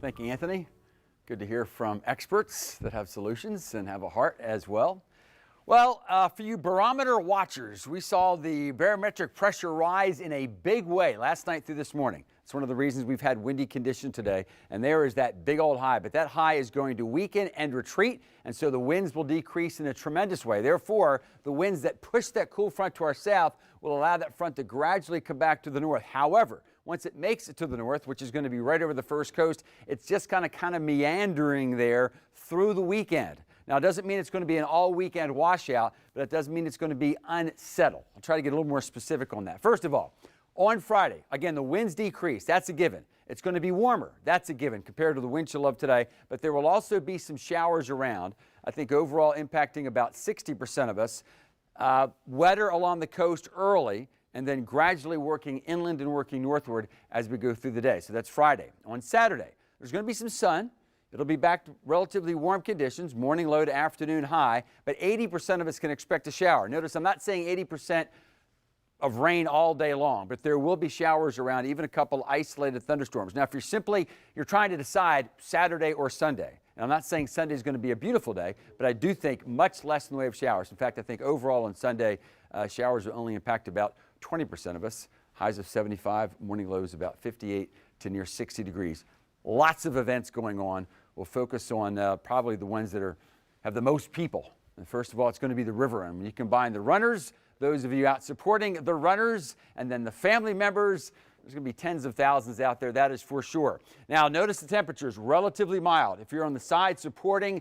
Thank you, Anthony. Good to hear from experts that have solutions and have a heart as well. Well, for you barometer watchers, we saw the barometric pressure rise in a big way last night through this morning. It's one of the reasons we've had windy conditions today, and there is that big old high. But that high is going to weaken and retreat, and so the winds will decrease in a tremendous way. Therefore, the winds that push that cool front to our south will allow that front to gradually come back to the north. However, once it makes it to the north, which is going to be right over the first coast, it's just kind of meandering there through the weekend. Now, it doesn't mean it's going to be an all-weekend washout, but it does mean it's going to be unsettled. I'll try to get a little more specific on that. First of all, on Friday, again, the winds decrease. That's a given. It's going to be warmer. That's a given compared to the wind chill of today. But there will also be some showers around, I think overall impacting about 60% of us. Wetter along the coast early, and then gradually working inland and working northward as we go through the day. So that's Friday. On Saturday, there's going to be some sun. It'll be back to relatively warm conditions, morning low to afternoon high, but 80% of us can expect a shower. Notice I'm not saying 80% of rain all day long, but there will be showers around, even a couple isolated thunderstorms. Now, if you're trying to decide Saturday or Sunday, and I'm not saying Sunday is going to be a beautiful day, but I do think much less in the way of showers. In fact, I think overall on Sunday, showers will only impact about 20% of us. Highs of 75, morning lows about 58 to near 60 degrees. Lots of events going on. We'll focus on probably the ones that have the most people. And first of all, it's going to be the river run. When you combine the runners, those of you out supporting the runners, and then the family members, there's going to be tens of thousands out there, that is for sure. Now, notice the temperatures, relatively mild. If you're on the side supporting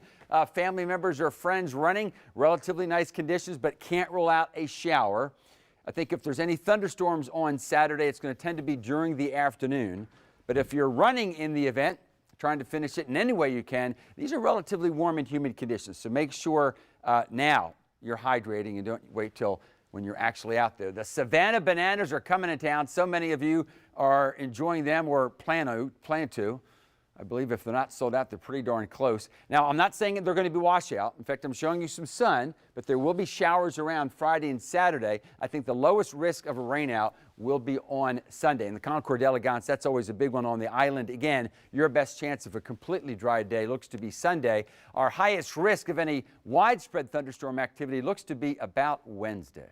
family members or friends running, relatively nice conditions, but can't rule out a shower. I think if there's any thunderstorms on Saturday, it's going to tend to be during the afternoon. But if you're running in the event, trying to finish it in any way you can, these are relatively warm and humid conditions. So make sure now you're hydrating and don't wait till when you're actually out there. The Savannah bananas are coming in town. So many of you are enjoying them or plan to. I believe if they're not sold out, they're pretty darn close. Now, I'm not saying that they're going to be washout. In fact, I'm showing you some sun, but there will be showers around Friday and Saturday. I think the lowest risk of a rainout will be on Sunday. And the Concord Elegance, that's always a big one on the island. Again, your best chance of a completely dry day looks to be Sunday. Our highest risk of any widespread thunderstorm activity looks to be about Wednesday.